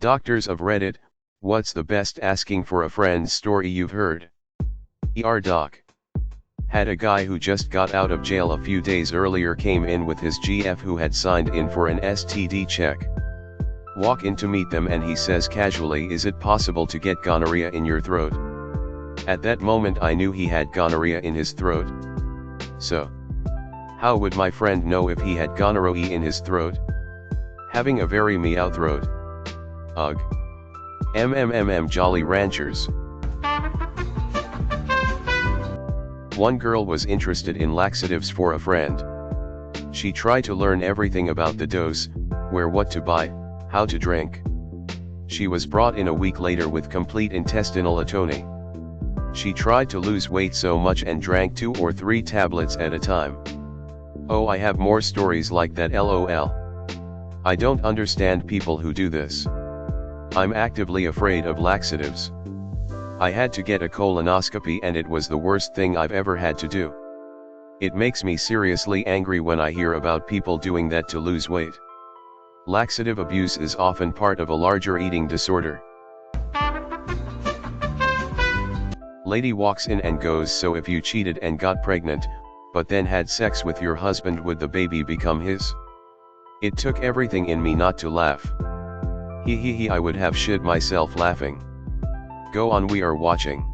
Doctors of Reddit, what's the best asking for a friend story you've heard? Doc. Had a guy who just got out of jail a few days earlier came in with his GF who had signed in for an STD check. Walk in to meet them and he says casually, "Is it possible to get gonorrhea in your throat?" At that moment I knew he had gonorrhea in his throat. So, how would my friend know if he had gonorrhea in his throat? Having a very meow throat. Ugh. Jolly Ranchers. One girl was interested in laxatives for a friend. She tried to learn everything about the dose, where what to buy, how to drink. She was brought in a week later with complete intestinal atony. She tried to lose weight so much and drank 2 or 3 tablets at a time. Oh, I have more stories like that, lol. I don't understand people who do this. I'm actively afraid of laxatives. I had to get a colonoscopy and it was the worst thing I've ever had to do. It makes me seriously angry when I hear about people doing that to lose weight. Laxative abuse is often part of a larger eating disorder. Lady walks in and goes, "So if you cheated and got pregnant, but then had sex with your husband, would the baby become his?" It took everything in me not to laugh. I would have shit myself laughing. Go on, we are watching.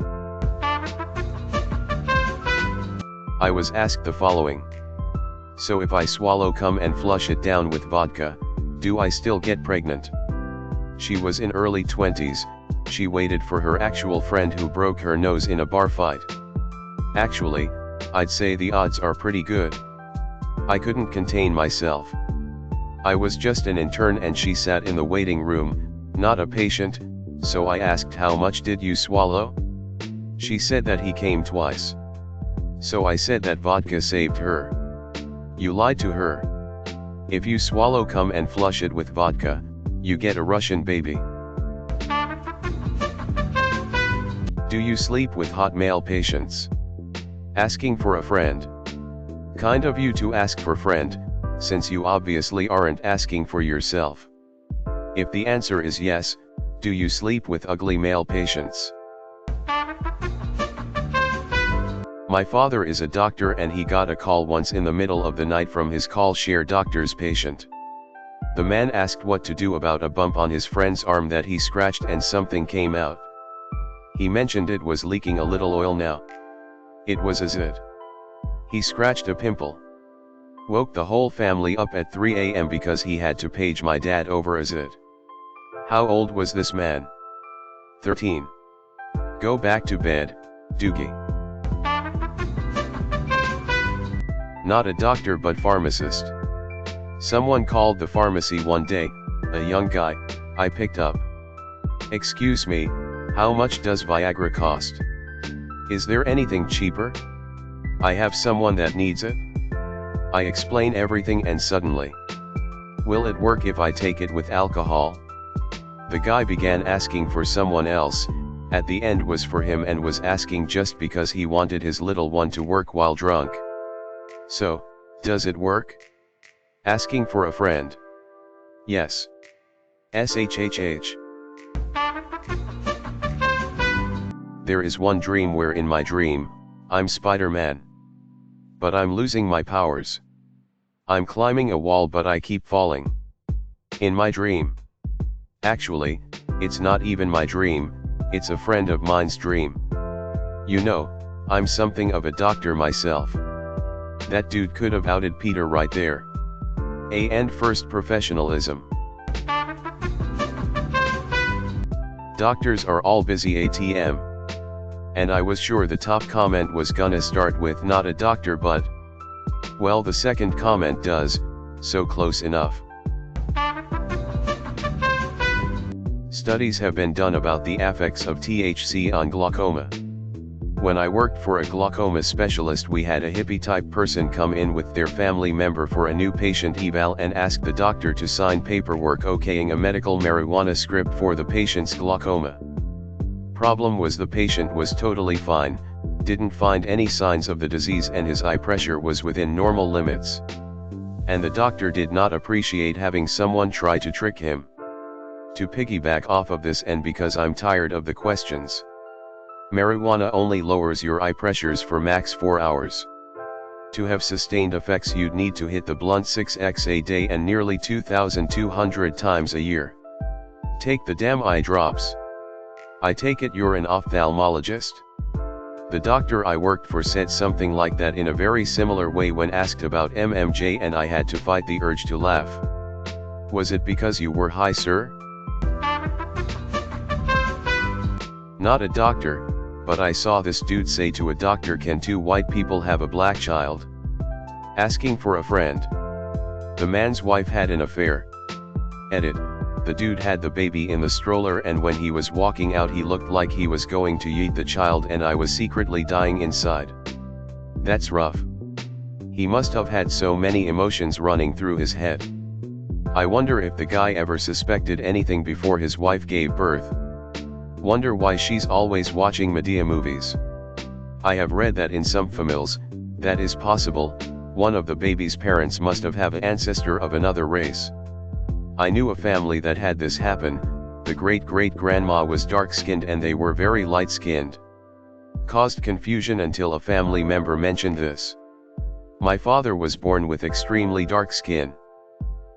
I was asked the following. So if I swallow cum and flush it down with vodka, do I still get pregnant? She was in early 20s, she waited for her actual friend who broke her nose in a bar fight. Actually, I'd say the odds are pretty good. I couldn't contain myself. I was just an intern and she sat in the waiting room, not a patient, so I asked, "How much did you swallow?" She said that he came twice. So I said that vodka saved her. You lied to her. If you swallow cum and flush it with vodka, you get a Russian baby. Do you sleep with hot male patients? Asking for a friend. Kind of you to ask for friend, since you obviously aren't asking for yourself. If the answer is yes, do you sleep with ugly male patients? My father is a doctor and he got a call once in the middle of the night from his call share doctor's patient. The man asked what to do about a bump on his friend's arm that he scratched and something came out. He mentioned it was leaking a little oil now. It was a zit. He scratched a pimple. Woke the whole family up at 3 a.m. because he had to page my dad over a zit. How old was this man? 13. Go back to bed, Doogie. Not a doctor but pharmacist. Someone called the pharmacy one day, a young guy. I picked up. "Excuse me, how much does Viagra cost? Is there anything cheaper? I have someone that needs it." I explain everything and suddenly, "Will it work if I take it with alcohol?" The guy began asking for someone else, at the end was for him and was asking just because he wanted his little one to work while drunk. So, does it work? Asking for a friend. Yes. SHHH. There is one dream where in my dream, I'm Spider-Man. But I'm losing my powers. I'm climbing a wall but I keep falling. In my dream. Actually, it's not even my dream, it's a friend of mine's dream. You know, I'm something of a doctor myself. That dude could have outed Peter right there. And first professionalism. Doctors are all busy ATM. And I was sure the top comment was gonna start with "not a doctor but..." Well, the second comment does, so close enough. Studies have been done about the effects of THC on glaucoma. When I worked for a glaucoma specialist, we had a hippie-type person come in with their family member for a new patient eval and ask the doctor to sign paperwork okaying a medical marijuana script for the patient's glaucoma. Problem was the patient was totally fine, didn't find any signs of the disease and his eye pressure was within normal limits. And the doctor did not appreciate having someone try to trick him. To piggyback off of this, and because I'm tired of the questions. Marijuana only lowers your eye pressures for max 4 hours. To have sustained effects you'd need to hit the blunt 6x a day and nearly 2,200 times a year. Take the damn eye drops. I take it you're an ophthalmologist? The doctor I worked for said something like that in a very similar way when asked about MMJ, and I had to fight the urge to laugh. Was it because you were high, sir? Not a doctor, but I saw this dude say to a doctor, "Can two white people have a black child?" Asking for a friend. The man's wife had an affair. Edit. The dude had the baby in the stroller, and when he was walking out he looked like he was going to yeet the child, and I was secretly dying inside. That's rough. He must have had so many emotions running through his head. I wonder if the guy ever suspected anything before his wife gave birth. Wonder why she's always watching Medea movies. I have read that in some families, that is possible, one of the baby's parents must have an ancestor of another race. I knew a family that had this happen. The great-great-grandma was dark-skinned and they were very light-skinned. Caused confusion until a family member mentioned this. My father was born with extremely dark skin.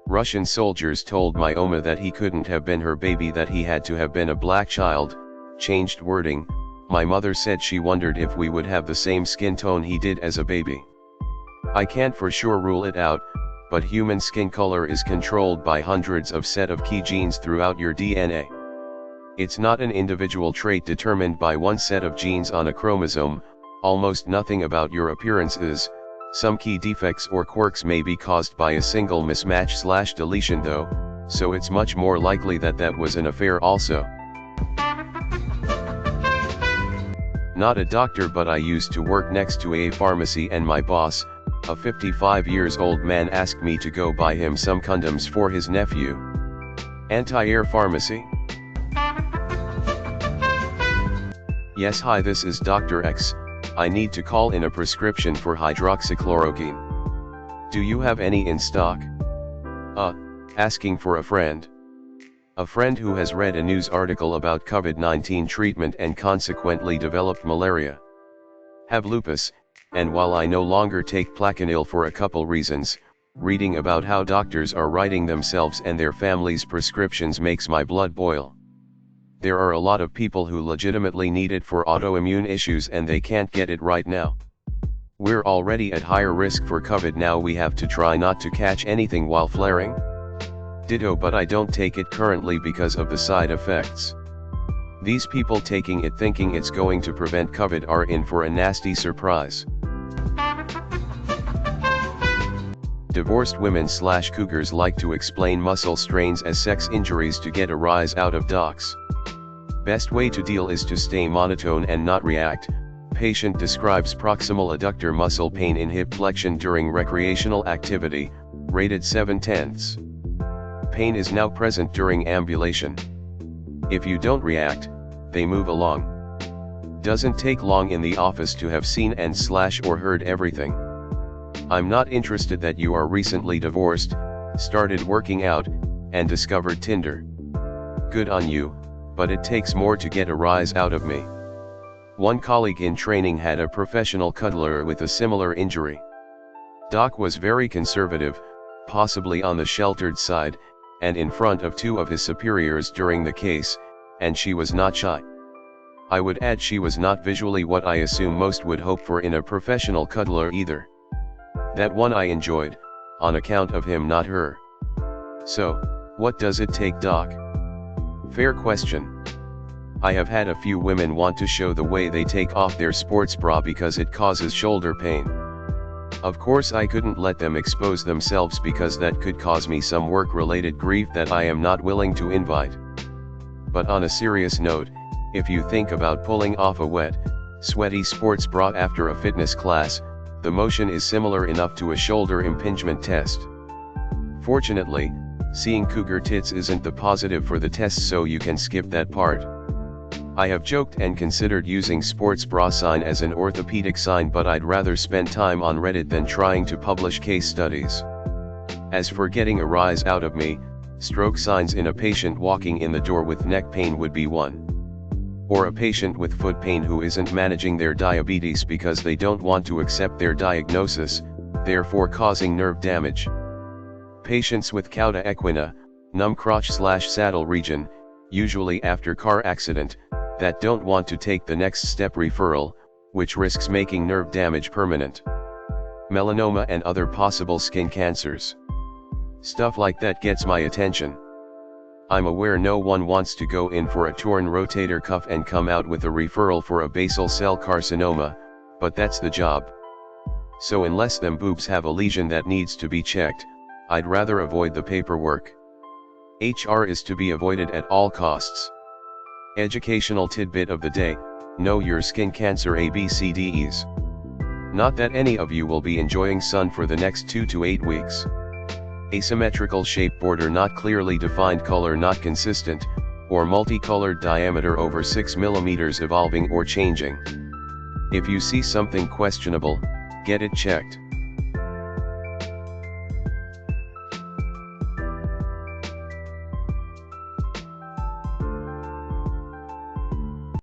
Russian soldiers told my Oma that he couldn't have been her baby, that he had to have been a black child. Changed wording. My mother said she wondered if we would have the same skin tone he did as a baby. I can't for sure rule it out, but human skin color is controlled by hundreds of set of key genes throughout your DNA. It's not an individual trait determined by one set of genes on a chromosome. Almost nothing about your appearance is. Some key defects or quirks may be caused by a single mismatch/deletion though, so it's much more likely that that was an affair also. Not a doctor, but I used to work next to a pharmacy, and my boss, a 55-years-old man, asked me to go buy him some condoms for his nephew. Anti-air pharmacy? Yes, hi, this is Dr. X. I need to call in a prescription for hydroxychloroquine. Do you have any in stock? Asking for a friend. A friend who has read a news article about COVID-19 treatment and consequently developed malaria. Have lupus, and while I no longer take Plaquenil for a couple reasons, reading about how doctors are writing themselves and their families' prescriptions makes my blood boil. There are a lot of people who legitimately need it for autoimmune issues and they can't get it right now. We're already at higher risk for COVID, now we have to try not to catch anything while flaring? Ditto, but I don't take it currently because of the side effects. These people taking it thinking it's going to prevent COVID are in for a nasty surprise. Divorced women/cougars like to explain muscle strains as sex injuries to get a rise out of docs. Best way to deal is to stay monotone and not react. Patient describes proximal adductor muscle pain in hip flexion during recreational activity, rated 7/10. Pain is now present during ambulation. If you don't react, they move along. Doesn't take long in the office to have seen and/or heard everything. I'm not interested that you are recently divorced, started working out, and discovered Tinder. Good on you, but it takes more to get a rise out of me. One colleague in training had a professional cuddler with a similar injury. Doc was very conservative, possibly on the sheltered side, and in front of two of his superiors during the case, and she was not shy. I would add she was not visually what I assume most would hope for in a professional cuddler either. That one I enjoyed, on account of him, not her. So, what does it take, Doc? Fair question. I have had a few women want to show the way they take off their sports bra because it causes shoulder pain. Of course I couldn't let them expose themselves because that could cause me some work-related grief that I am not willing to invite. But on a serious note, if you think about pulling off a wet, sweaty sports bra after a fitness class, the motion is similar enough to a shoulder impingement test. Fortunately, seeing cougar tits isn't the positive for the test, so you can skip that part. I have joked and considered using sports bra sign as an orthopedic sign, but I'd rather spend time on Reddit than trying to publish case studies. As for getting a rise out of me, Stroke signs in a patient walking in the door with neck pain would be 1. Or a patient with foot pain who isn't managing their diabetes because they don't want to accept their diagnosis, therefore causing nerve damage. Patients with cauda equina, numb crotch/saddle region, usually after car accident, that don't want to take the next step referral, which risks making nerve damage permanent. Melanoma and other possible skin cancers. Stuff like that gets my attention. I'm aware no one wants to go in for a torn rotator cuff and come out with a referral for a basal cell carcinoma, but that's the job. So unless them boobs have a lesion that needs to be checked, I'd rather avoid the paperwork. HR is to be avoided at all costs. Educational tidbit of the day: know your skin cancer ABCDEs. Not that any of you will be enjoying sun for the next 2 to 8 weeks. Asymmetrical shape border not clearly defined, color not consistent, or multicolored, diameter over 6 mm evolving or changing. If you see something questionable, get it checked.